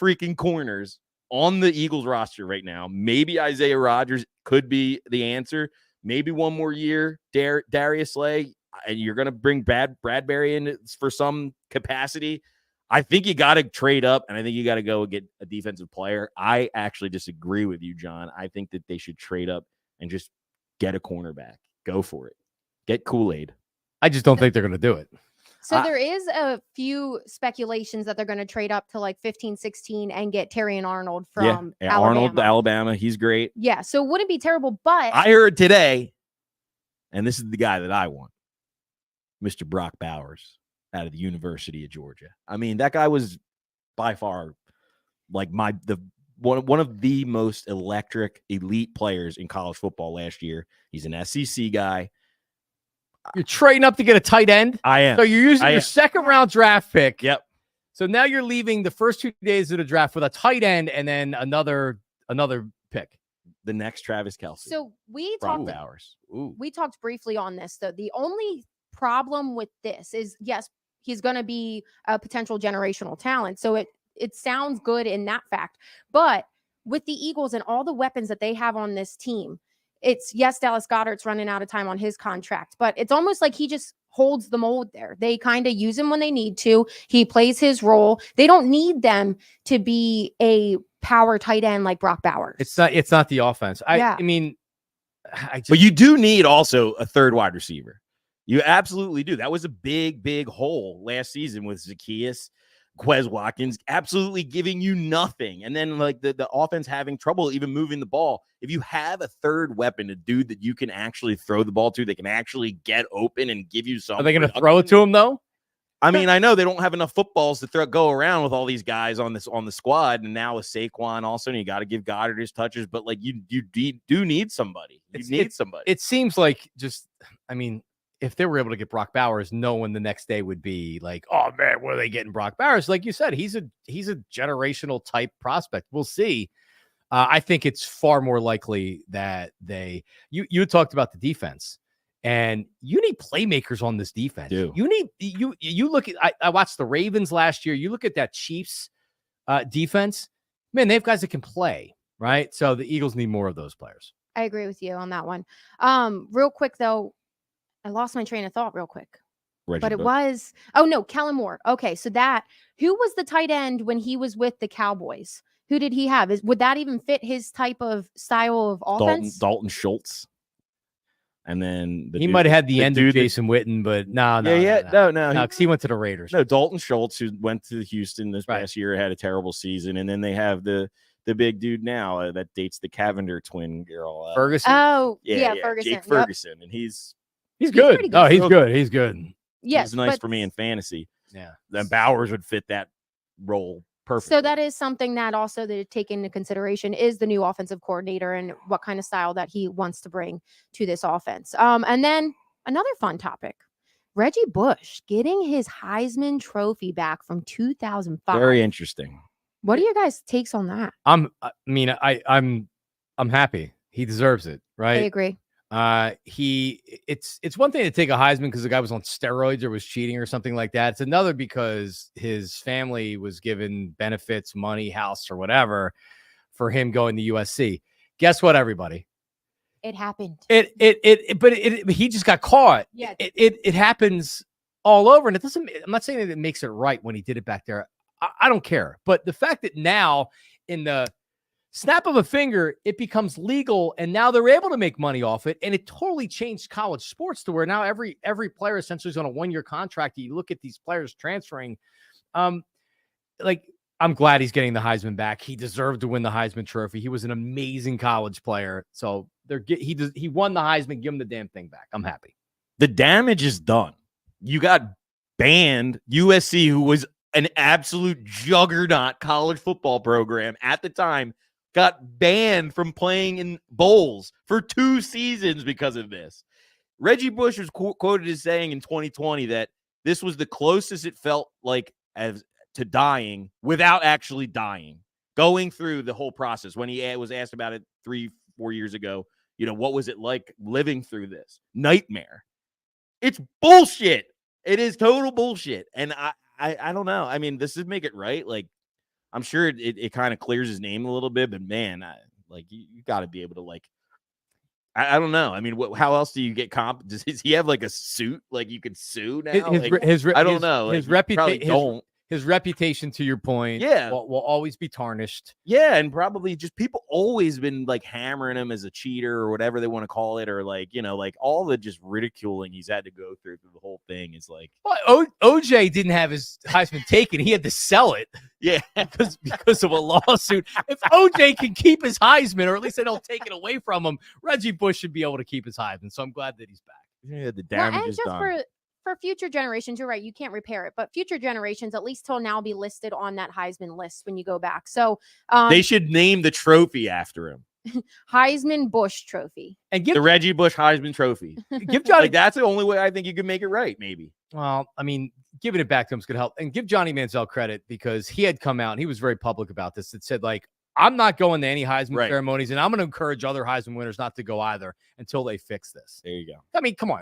freaking corners on the Eagles roster right now. Maybe Isaiah Rodgers could be the answer. Maybe one more year, Darius Slay, and you're going to bring Bradbury in for some capacity. I think you got to trade up, and I think you got to go get a defensive player. I actually disagree with you, John. I think that they should trade up and just get a cornerback. Go for it. Get Kool-Aid. I just don't think they're going to do it. So there is a few speculations that they're going to trade up to like 15, 16 and get Terrion Arnold from Alabama. Arnold, Alabama. He's great. Yeah, so it wouldn't be terrible, but I heard today, and this is the guy that I want, Mr. Brock Bowers out of the University of Georgia. I mean, that guy was by far like one of the most electric elite players in college football last year. He's an SEC guy. You're trading up to get a tight end? I am. So you're using your second round draft pick. Yep. So now you're leaving the first 2 days of the draft with a tight end and then another pick. The next Travis Kelce. So we talked briefly on this, though. The only problem with this is, yes, he's going to be a potential generational talent. So it sounds good in that fact. But with the Eagles and all the weapons that they have on this team, yes, Dallas Goedert's running out of time on his contract, but it's almost like he just holds the mold there. They kind of use him when they need to. He plays his role. They don't need them to be a power tight end like Brock Bowers. It's not the offense. I mean, but you do need also a third wide receiver. You absolutely do. That was a big hole last season with Zacchaeus, Quez Watkins, absolutely giving you nothing. And then like the offense having trouble even moving the ball. If you have a third weapon, a dude that you can actually throw the ball to, they can actually get open and give you something. Are they going to throw it to him though? I mean, I know they don't have enough footballs to go around with all these guys on the squad, and now with Saquon also, and you got to give Goddard his touches. But like you do need somebody. Somebody. It seems like if they were able to get Brock Bowers, no one the next day would be like, "Oh man, where are they getting Brock Bowers?" Like you said, he's a generational type prospect. We'll see. I think it's far more likely that you talked about the defense. And you need playmakers on this defense. You need you look at I watched the Ravens last year. You look at that Chiefs defense. Man, they have guys that can play, right? So the Eagles need more of those players. I agree with you on that one. Real quick though, I lost my train of thought real quick. But it was Kellen Moore. Okay, so who was the tight end when he was with the Cowboys? Who did he have? Would that even fit his type of style of offense? Dalton Schultz. And then he might have had the end of Jason Witten, but no, because he went to the Raiders. No, Dalton Schultz, who went to Houston this past year, had a terrible season, and then they have the big dude now that dates the Cavender twin girl, Ferguson. Oh, yeah, Ferguson. Jake Ferguson, and he's good. Good. Oh, he's good. He's good. Yes, he's nice for me in fantasy. Yeah, then Bowers would fit that role perfectly. So that is something that also they take into consideration is the new offensive coordinator and what kind of style that he wants to bring to this offense. And then another fun topic, Reggie Bush getting his Heisman Trophy back from 2005. Very interesting. What are your guys' takes on that? I'm happy. He deserves it, right? I agree. It's one thing to take a Heisman because the guy was on steroids or was cheating or something like that. It's another because his family was given benefits, money, house, or whatever for him going to USC. Guess what, everybody? It happened. But he just got caught. Yeah. It happens all over, and it doesn't. I'm not saying that it makes it right when he did it back there. I don't care. But the fact that now in the snap of a finger, it becomes legal, and now they're able to make money off it. And it totally changed college sports to where now every player essentially is on a 1-year contract. You look at these players transferring. Like, I'm glad he's getting the Heisman back. He deserved to win the Heisman Trophy. He was an amazing college player. So he won the Heisman. Give him the damn thing back. I'm happy. The damage is done. You got banned. USC, who was an absolute juggernaut college football program at the time, got banned from playing in bowls for 2 seasons because of this. Reggie Bush was quoted as saying in 2020 that this was the closest it felt like as to dying without actually dying, going through the whole process. When he was asked about it 3-4 years ago, what was it like living through this nightmare? It's bullshit. It is total bullshit. And I don't know. I mean, this would make it right. Like, I'm sure it kind of clears his name a little bit, but man, you got to be able to I don't know. I mean, how else do you get comp? Does he have like a suit? Like you could sue now? I don't know. His reputation, to your point, will always be tarnished. Yeah, and probably just people always been like hammering him as a cheater or whatever they want to call it, or like all the just ridiculing he's had to go through the whole thing is like. Well, OJ didn't have his Heisman taken; he had to sell it. Yeah, because of a lawsuit. If OJ can keep his Heisman, or at least they don't take it away from him, Reggie Bush should be able to keep his Heisman. So I'm glad that he's back. Yeah, the damage is done. For future generations, you're right, you can't repair it, but future generations, at least till now, be listed on that Heisman list when you go back. So they should name the trophy after him. Heisman Bush Trophy. And give the Reggie Bush Heisman Trophy. Give Johnny. That's the only way I think you can make it right, maybe. Well, I mean, giving it back to him is going to help. And give Johnny Manziel credit because he had come out and he was very public about this. It said, I'm not going to any Heisman ceremonies, and I'm going to encourage other Heisman winners not to go either until they fix this. There you go. I mean, come on.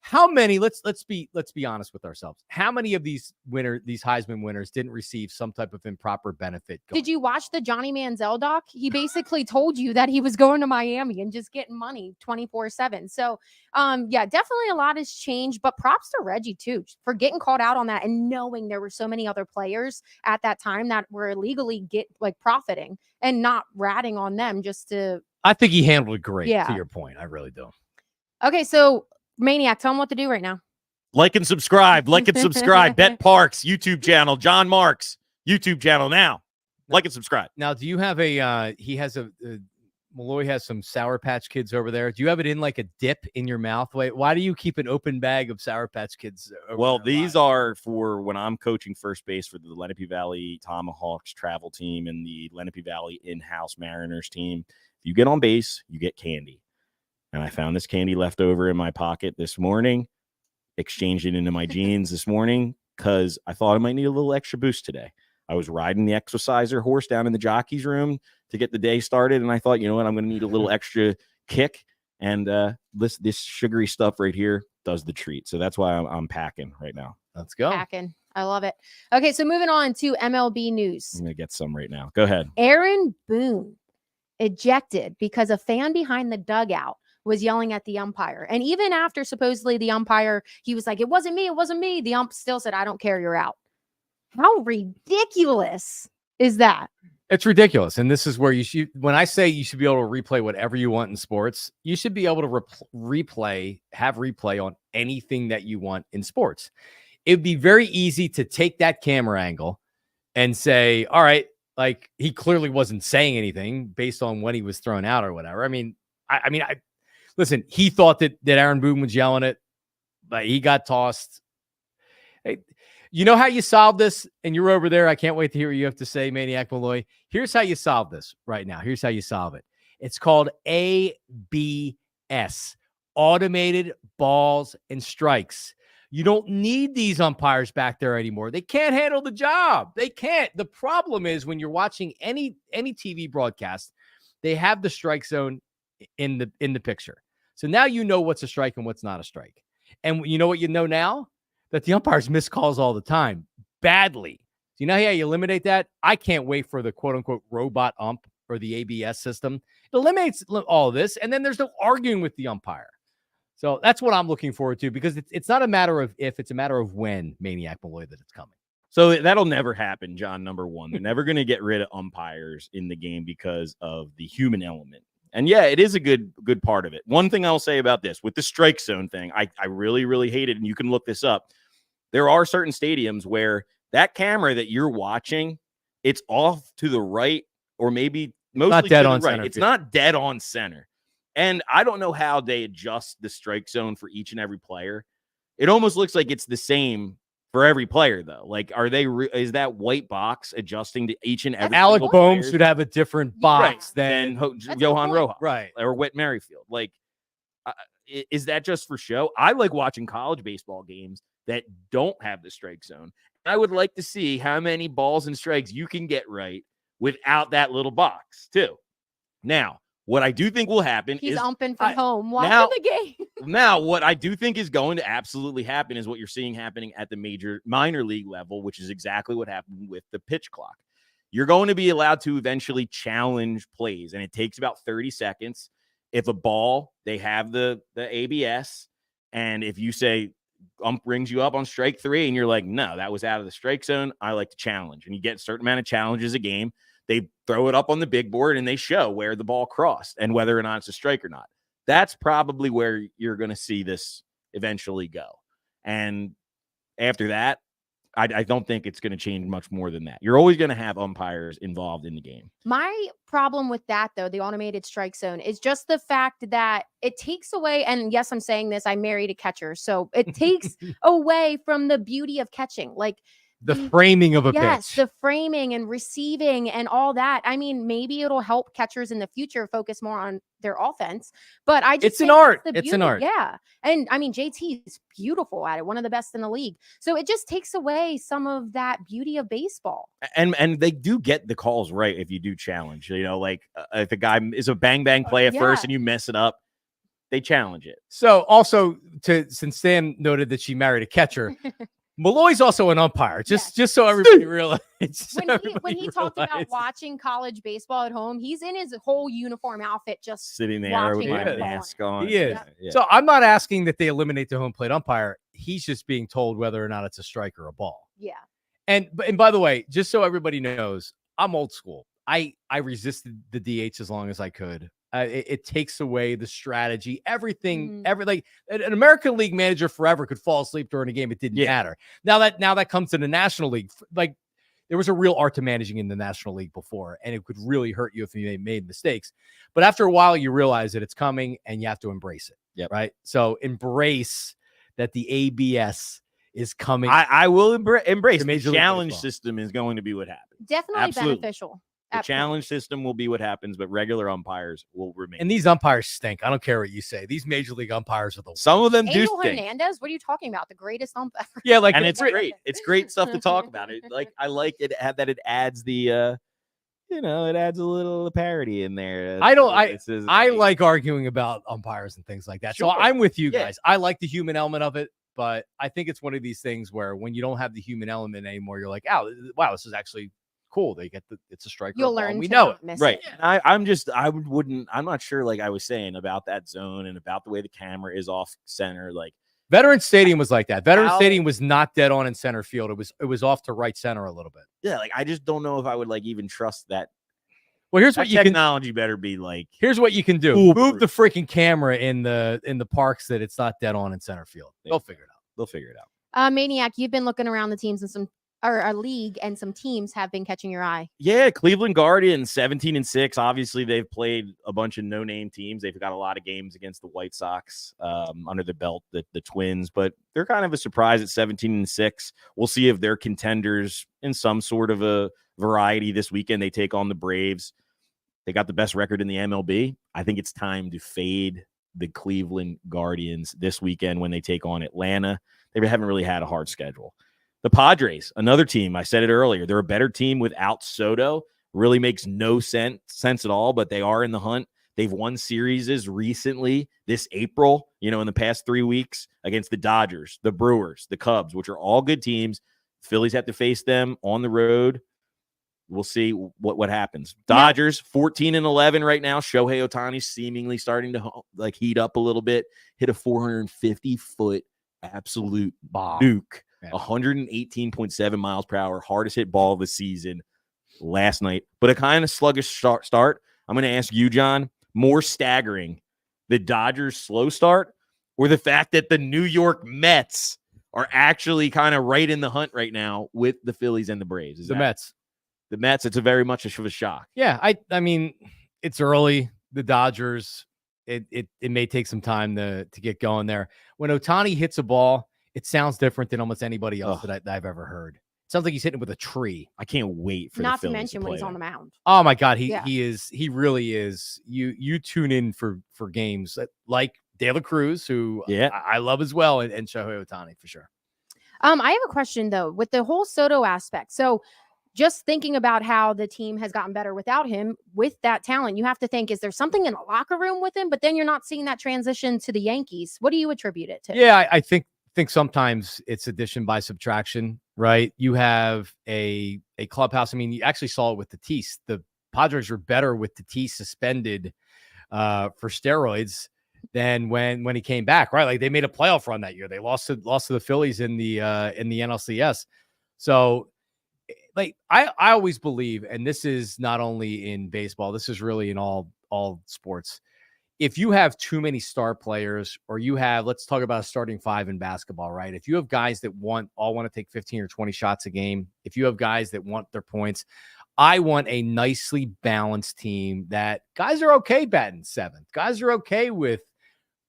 How many? Let's be honest with ourselves. How many of these Heisman winners didn't receive some type of improper benefit? Did you watch the Johnny Manziel doc? He basically told you that he was going to Miami and just getting money 24/7. So, definitely a lot has changed. But props to Reggie too for getting called out on that and knowing there were so many other players at that time that were illegally profiting and not ratting on them just to. I think he handled it great. To your point, I really do. Okay, so. Maniac, tell them what to do right now. Like and subscribe. Bet Parx YouTube channel. Jon Marks YouTube channel now. Like and subscribe. Now, do you have Malloy has some Sour Patch Kids over there. Do you have it in like a dip in your mouth? Why do you keep an open bag of Sour Patch Kids? Well, these are for when I'm coaching first base for the Lenape Valley Tomahawks travel team and the Lenape Valley in-house Mariners team. If you get on base, you get candy. And I found this candy left over in my pocket this morning, exchanged it into my jeans this morning because I thought I might need a little extra boost today. I was riding the exerciser horse down in the jockey's room to get the day started, and I thought, you know what, I'm going to need a little extra kick, and this sugary stuff right here does the treat. So that's why I'm packing right now. Let's go. Packing. I love it. Okay, so moving on to MLB news. I'm going to get some right now. Go ahead. Aaron Boone ejected because a fan behind the dugout was yelling at the umpire. And even after supposedly the umpire, he was like, it wasn't me. The ump still said, I don't care, you're out. How ridiculous is that? It's ridiculous. And this is where you should, when I say you should be able to replay whatever you want in sports, you should be able to have replay on anything that you want in sports. It'd be very easy to take that camera angle and say, all right, like he clearly wasn't saying anything based on when he was thrown out or whatever. I mean, listen, he thought that Aaron Boone was yelling it, but he got tossed. Hey, you know how you solve this? And you're over there. I can't wait to hear what you have to say, Maniac Malloy. Here's how you solve this right now. Here's how you solve it. It's called ABS, automated balls and strikes. You don't need these umpires back there anymore. They can't handle the job. They can't. The problem is when you're watching any TV broadcast, they have the strike zone in the picture. So now you know what's a strike and what's not a strike. And you know what you know now? That the umpires miss calls all the time, badly. Do you know how you eliminate that? I can't wait for the quote-unquote robot ump or the ABS system. It eliminates all of this, and then there's no arguing with the umpire. So that's what I'm looking forward to, because it's not a matter of if, it's a matter of when, Maniac Malloy, that it's coming. So that'll never happen, John, number one. They're never going to get rid of umpires in the game because of the human element. And yeah, it is a good part of it. One thing I'll say about this, with the strike zone thing, I really, really hate it, and you can look this up. There are certain stadiums where that camera that you're watching, it's off to the right, or maybe mostly not dead to the on right. center. It's not dead on center. And I don't know how they adjust the strike zone for each and every player. It almost looks like it's the same for every player, though. Like, are they? Is that white box adjusting to each and every? Alec Boehm should have a different box than Johan Rojas, right? Or Whit Merrifield. Like, is that just for show? I like watching college baseball games that don't have the strike zone. I would like to see how many balls and strikes you can get right without that little box, too. Now, what I do think will happen He's is umping from home, watching the game. Now, what I do think is going to absolutely happen is what you're seeing happening at the minor league level, which is exactly what happened with the pitch clock. You're going to be allowed to eventually challenge plays, and it takes about 30 seconds. If a ball, they have the ABS, and if you say ump rings you up on strike 3 and you're like, no, that was out of the strike zone, I like to challenge. And you get a certain amount of challenges a game. They throw it up on the big board and they show where the ball crossed and whether or not it's a strike or not. That's probably where you're going to see this eventually go. And after that, I don't think it's going to change much more than that. You're always going to have umpires involved in the game. My problem with that, though, the automated strike zone, is just the fact that it takes away, and yes, I'm saying this, I married a catcher, so it takes away from the beauty of catching. Like, the framing of a pitch. Yes, the framing and receiving and all that. I mean, maybe it'll help catchers in the future focus more on their offense, but I just it's an art. It's an art. Yeah. And I mean, JT is beautiful at it, one of the best in the league. So it just takes away some of that beauty of baseball. And they do get the calls right if you do challenge. You know, like if a guy is a bang play at first and you mess it up, they challenge it. So also, since Sam noted that she married a catcher, Malloy's also an umpire, just so everybody realizes. When he talked about watching college baseball at home, he's in his whole uniform outfit, just sitting there with my mask on. He is. Yeah. So I'm not asking that they eliminate the home plate umpire. He's just being told whether or not it's a strike or a ball. Yeah. And by the way, just so everybody knows, I'm old school. I resisted the DH as long as I could. It takes away the strategy, everything, like an American League manager forever could fall asleep during a game. It didn't matter. Now that comes to the National League, like there was a real art to managing in the National League before, and it could really hurt you if you made mistakes. But after a while, you realize that it's coming and you have to embrace it. Yeah. Right. So embrace that the ABS is coming. I will embrace the challenge system is going to be what happens. Definitely beneficial. The challenge system will be what happens, but regular umpires will remain. And these umpires stink. I don't care what you say. These major league umpires are the worst. Some of them do stink. Hernandez, what are you talking about? The greatest umpire. Yeah, like, and it's great. It's great stuff to talk about. It like I like it that it adds the it adds a little parody in there. I like arguing about umpires and things like that. Sure. So I'm with you guys. I like the human element of it, but I think it's one of these things where when you don't have the human element anymore, you're like, oh, wow, this is actually cool. It's a striker. You'll learn. We know it. Right. And I'm not sure, like I was saying, about that zone and about the way the camera is off center. Like Veterans Stadium was like that. Veterans Stadium was not dead on in center field. It was off to right center a little bit. Yeah, like I just don't know if I would like even trust that. Well, here's what you technology better be like. Here's what you can do. Move the freaking camera in the Parx that it's not dead on in center field. They'll figure it out. They'll figure it out. Maniac, you've been looking around the teams and a league, and some teams have been catching your eye. Yeah, Cleveland Guardians 17-6. Obviously, they've played a bunch of no-name teams. They've got a lot of games against the White Sox under the belt, the Twins, but they're kind of a surprise at 17-6. We'll see if they're contenders in some sort of a variety this weekend. They take on the Braves. They got the best record in the MLB. I think it's time to fade the Cleveland Guardians this weekend when they take on Atlanta. They haven't really had a hard schedule. The Padres, another team, I said it earlier, they're a better team without Soto. Really makes no sense at all, but they are in the hunt. They've won series recently this April, in the past 3 weeks against the Dodgers, the Brewers, the Cubs, which are all good teams. Phillies have to face them on the road. We'll see what happens. Dodgers 14-11 right now. Shohei Ohtani seemingly starting to like heat up a little bit. Hit a 450-foot absolute nuke. 118.7 miles per hour, hardest hit ball of the season last night, but a kind of sluggish start. I'm going to ask you, John, more staggering, the Dodgers' slow start or the fact that the New York Mets are actually kind of right in the hunt right now with the Phillies and the Braves? The Mets, it's a very much of a shock. Yeah, I mean, it's early. The Dodgers, it may take some time to get going there. When Ohtani hits a ball, it sounds different than almost anybody else that I've ever heard. It sounds like he's hitting with a tree. I can't wait for not the to Phillies mention to when he's play on the mound. Oh my God, he really is. You tune in for games like De La Cruz, who I love as well, and Shohei Ohtani for sure. I have a question though with the whole Soto aspect. So just thinking about how the team has gotten better without him, with that talent, you have to think, is there something in the locker room with him? But then you're not seeing that transition to the Yankees. What do you attribute it to? Yeah, I think sometimes it's addition by subtraction, right? You have a clubhouse. I mean, you actually saw it with Tatis. The Padres were better with Tatis suspended for steroids than when he came back, right? Like they made a playoff run that year. They lost to the Phillies in the NLCS. So like I always believe, and this is not only in baseball, this is really in all sports. If you have too many star players, or let's talk about a starting five in basketball, right? If you have guys that all want to take 15 or 20 shots a game, if you have guys that want their points, I want a nicely balanced team that guys are okay batting seventh. Guys are okay with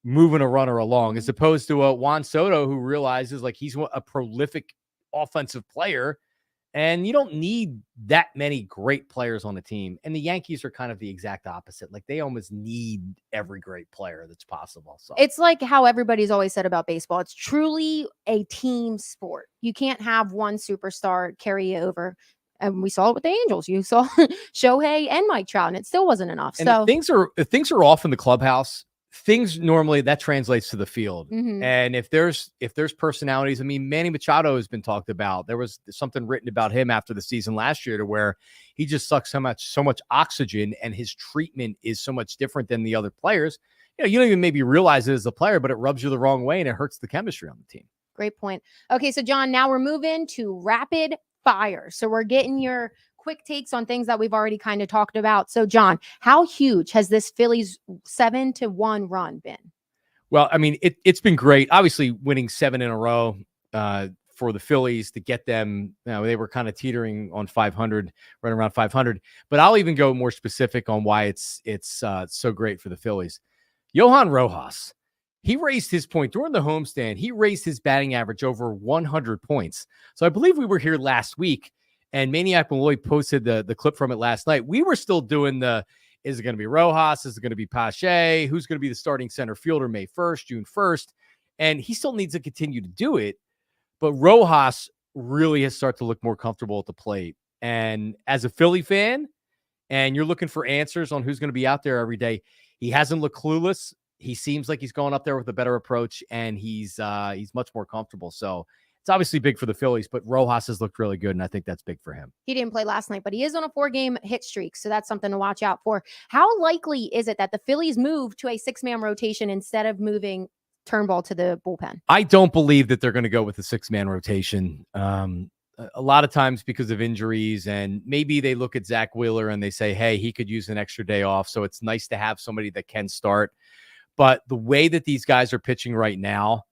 moving a runner along, as opposed to a Juan Soto who realizes like he's a prolific offensive player. And you don't need that many great players on the team. And the Yankees are kind of the exact opposite. Like they almost need every great player that's possible. So it's like how everybody's always said about baseball. It's truly a team sport. You can't have one superstar carry you over. And we saw it with the Angels. You saw Shohei and Mike Trout, and it still wasn't enough. And so if things are off in the clubhouse, things normally that translates to the field. Mm-hmm. And if there's personalities, I mean, Manny Machado has been talked about. There was something written about him after the season last year to where he just sucks so much oxygen, and his treatment is so much different than the other players. You don't even maybe realize it as a player, but it rubs you the wrong way and it hurts the chemistry on the team. Great point. Okay, so John, now we're moving to rapid fire. So we're getting your quick takes on things that we've already kind of talked about. So John, how huge has this Phillies 7-1 run been? Well, I mean, it's been great. Obviously winning 7 in a row for the Phillies to get them, they were kind of teetering on 500, right around 500, but I'll even go more specific on why it's so great for the Phillies. Johan Rojas, he raised his point during the homestand. He raised his batting average over 100 points. So I believe we were here last week, and Maniac Malloy posted the clip from it last night. We were still doing is it going to be Rojas? Is it going to be Pache? Who's going to be the starting center fielder May 1st, June 1st? And he still needs to continue to do it. But Rojas really has started to look more comfortable at the plate. And as a Philly fan, and you're looking for answers on who's going to be out there every day, he hasn't looked clueless. he seems like he's going up there with a better approach, and he's much more comfortable. So it's obviously big for the Phillies, but Rojas has looked really good, and I think that's big for him. He didn't play last night, but he is on a 4-game hit streak, so that's something to watch out for. How likely is it that the Phillies move to a 6-man rotation instead of moving Turnbull to the bullpen? I don't believe that they're going to go with a 6-man rotation. A lot of times because of injuries, and maybe they look at Zach Wheeler and they say, hey, he could use an extra day off. So it's nice to have somebody that can start. But the way that these guys are pitching right now,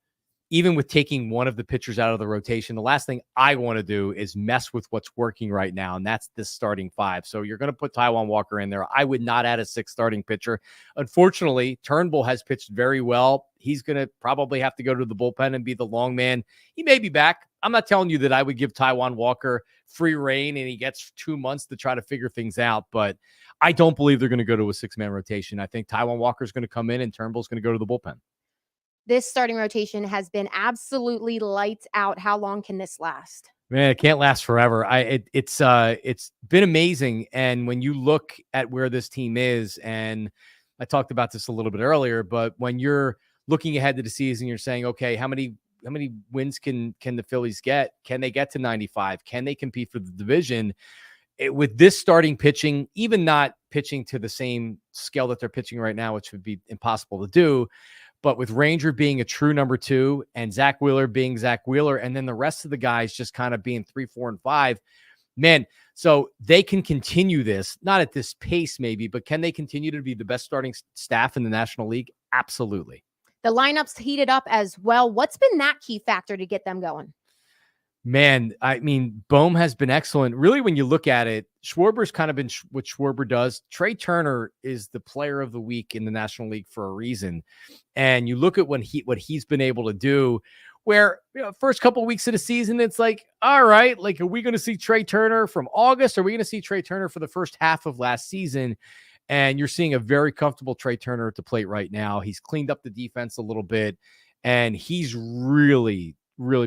even with taking one of the pitchers out of the rotation, the last thing I want to do is mess with what's working right now, and that's this starting 5. So you're going to put Taijuan Walker in there. I would not add a 6th starting pitcher. Unfortunately, Turnbull has pitched very well. He's going to probably have to go to the bullpen and be the long man. He may be back. I'm not telling you that I would give Taijuan Walker free reign and he gets 2 months to try to figure things out, but I don't believe they're going to go to a 6-man rotation. I think Taijuan Walker is going to come in and Turnbull's going to go to the bullpen. This starting rotation has been absolutely lights out. How long can this last? Man, it can't last forever. It's been amazing. And when you look at where this team is, and I talked about this a little bit earlier, but when you're looking ahead to the season, you're saying, okay, how many wins can the Phillies get? Can they get to 95? Can they compete for the division? With this starting pitching, even not pitching to the same scale that they're pitching right now, which would be impossible to do, but with Ranger being a true number 2 and Zach Wheeler being Zach Wheeler, and then the rest of the guys just kind of being 3, 4, and 5, man, so they can continue this, not at this pace maybe, but can they continue to be the best starting staff in the National League? Absolutely. The lineup's heated up as well. What's been that key factor to get them going? Man, I mean, Bohm has been excellent. Really, when you look at it, Schwarber's kind of been what Schwarber does. Trey Turner is the player of the week in the National League for a reason. And you look at what he's been able to do, where, first couple of weeks of the season, it's like, all right, like, are we going to see Trey Turner from August? Or are we going to see Trey Turner for the first half of last season? And you're seeing a very comfortable Trey Turner at the plate right now. He's cleaned up the defense a little bit, and he's really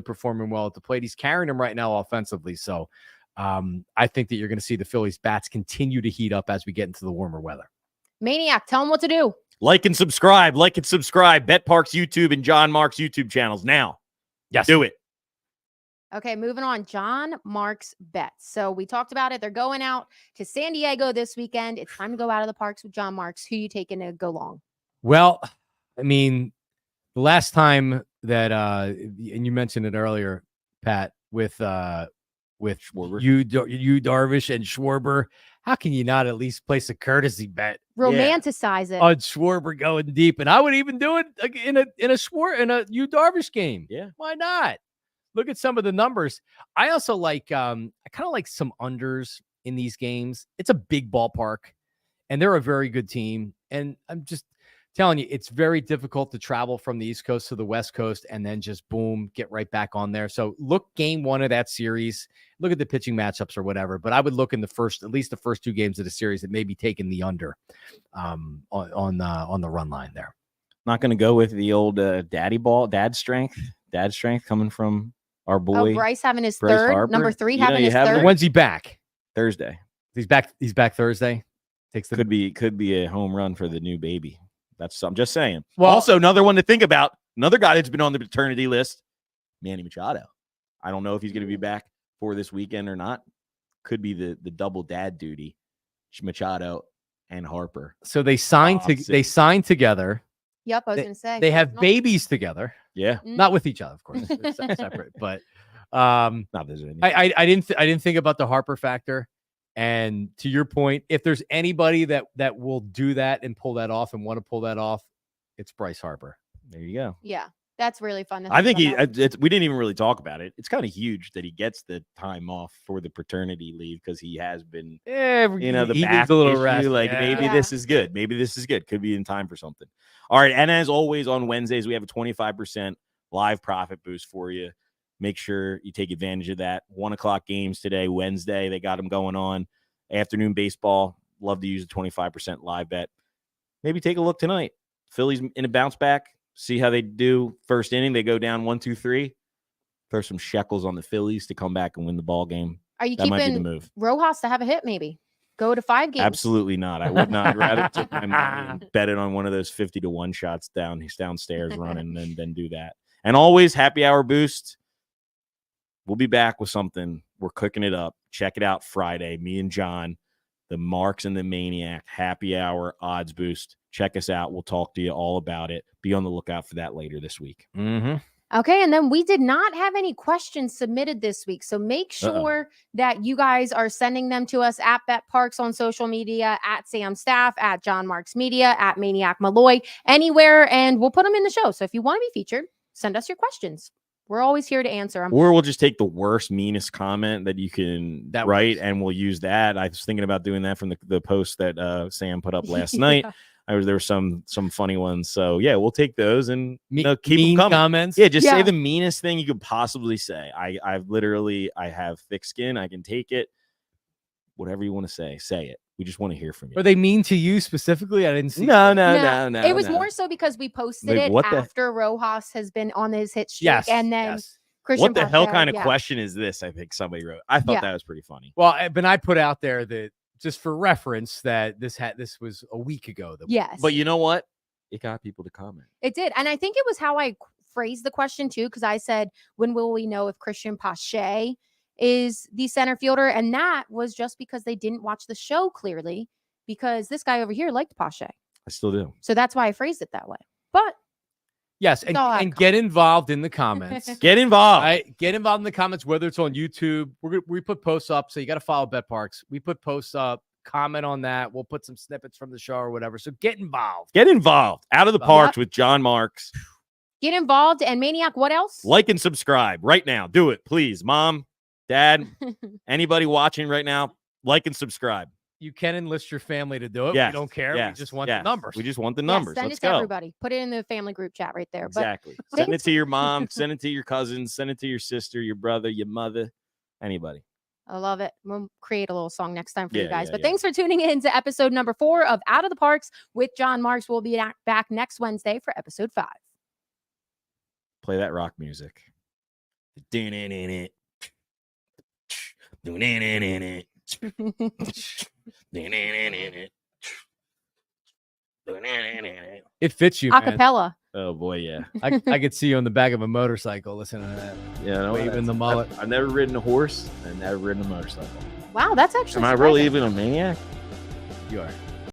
performing well at the plate. He's carrying him right now offensively. So I think that you're going to see the Phillies bats continue to heat up as we get into the warmer weather. Maniac, tell them what to do. Like and subscribe. Bet Parx YouTube and Jon Marks YouTube channels now. Yes. Do it. Okay, moving on. Jon Marks bets. So we talked about it. They're going out to San Diego this weekend. It's time to go out of the Parx with Jon Marks. Who you taking to go long? Well, I mean, the last time that and you mentioned it earlier, Pat, with Schwarber. you Darvish and Schwarber, how can you not at least place a courtesy bet? Romanticize it on Schwarber going deep, and I would even do it in a Yu Darvish game. Yeah, why not? Look at some of the numbers. I also like I kind of like some unders in these games. It's a big ballpark, and they're a very good team. And I'm just telling you, it's very difficult to travel from the East Coast to the West Coast and then just boom, get right back on there. So look game 1 of that series, look at the pitching matchups or whatever, but I would look in at least the first 2 games of the series that may be taking the under on the run line there. Not going to go with the old dad strength coming from our boy. Bryce having his third, Harper. number 3 having his third. When's he back? Thursday. He's back Thursday. Could be a home run for the new baby. I'm just saying. Well, also, another one to think about, another guy that's been on the paternity list, Manny Machado. I don't know if he's going to be back for this weekend or not. Could be the double dad duty, Machado and Harper. So they signed together. Yep, I was going to say. They have babies together. Yeah. Not with each other, of course. It's separate. But not visiting. I didn't think about the Harper factor. And to your point, if there's anybody that will do that and pull that off and want to pull that off, it's Bryce Harper. There you go. Yeah, that's really fun. I think we didn't even really talk about it. It's kind of huge that he gets the time off for the paternity leave because he has been, the back a little issue. rest. Maybe this is good. Maybe this is good. Could be in time for something. All right. And as always on Wednesdays, we have a 25% live profit boost for you. Make sure you take advantage of that. 1:00 games today, Wednesday. They got them going on. Afternoon baseball. Love to use a 25% live bet. Maybe take a look tonight. Phillies in a bounce back. See how they do. First inning, they go down 1-2-3. Throw some shekels on the Phillies to come back and win the ball game. Are you that might be the keeping move. Rojas to have a hit? Maybe. Go to 5 games. Absolutely not. I would not. I'd rather take my money and bet it on one of those 50-1 shots downstairs running than do that. And always happy hour boost. We'll be back with something. We're cooking it up. Check it out Friday. Me and John, the Marks and the Maniac happy hour odds boost. Check us out. We'll talk to you all about it. Be on the lookout for that later this week. Mm-hmm. Okay, and then we did not have any questions submitted this week. So make sure that you guys are sending them to us at BetParx on social media, at Sam Staff, at Jon Marks Media, at Maniac Malloy, anywhere, and we'll put them in the show. So if you want to be featured, send us your questions. We're always here to answer them. Or we'll just take the worst, meanest comment that you can write, and we'll use that. I was thinking about doing that from the post that Sam put up last night. There were some funny ones. So, yeah, we'll take those and keep mean them coming. Comments. Yeah, just say the meanest thing you could possibly say. I have thick skin. I can take it. Whatever you want to say it. We just want to hear from you. Are they mean to you specifically? I didn't see. No. It was more so because we posted it after Rojas has been on his hit streak. Yes, and then Christian what the hell Pache, kind of question is this? I think somebody wrote. I thought that was pretty funny. Well, but I put out there that just for reference that this was a week ago. Yes. But you know what? It got people to comment. It did. And I think it was how I phrased the question too, because I said, when will we know if Christian Pache is the center fielder? And that was just because they didn't watch the show clearly, because this guy over here liked Pache. I still do. So that's why I phrased it that way. But yes, and get involved in the comments. Get involved. Get involved in the comments, whether it's on YouTube. We put posts up, so you got to follow BetParx. We put posts up. Comment on that. We'll put some snippets from the show or whatever. So get involved. Get involved. Out of the Parx with Jon Marks. Get involved. And Maniac, what else? Like and subscribe right now. Do it, please. Mom, Dad, anybody watching right now, like and subscribe. You can enlist your family to do it. Yes. We don't care. Yes. We just want the numbers. We just want the numbers. Send Let's it to go. everybody. Put it in the family group chat right there. Exactly. Send it to your mom. Send it to your cousins. Send it to your sister, your brother, your mother, anybody. I love it. We'll create a little song next time for you guys. But thanks for tuning in to episode number 4 of Out of the Parx with Jon Marks. We'll be back next Wednesday for episode 5. Play that rock music. It fits you, acapella. Oh boy, yeah. I could see you on the back of a motorcycle listening to that. Yeah, waving the mullet. I've never ridden a horse. I've never ridden a motorcycle. Wow, that's actually Am I really even a maniac? You are.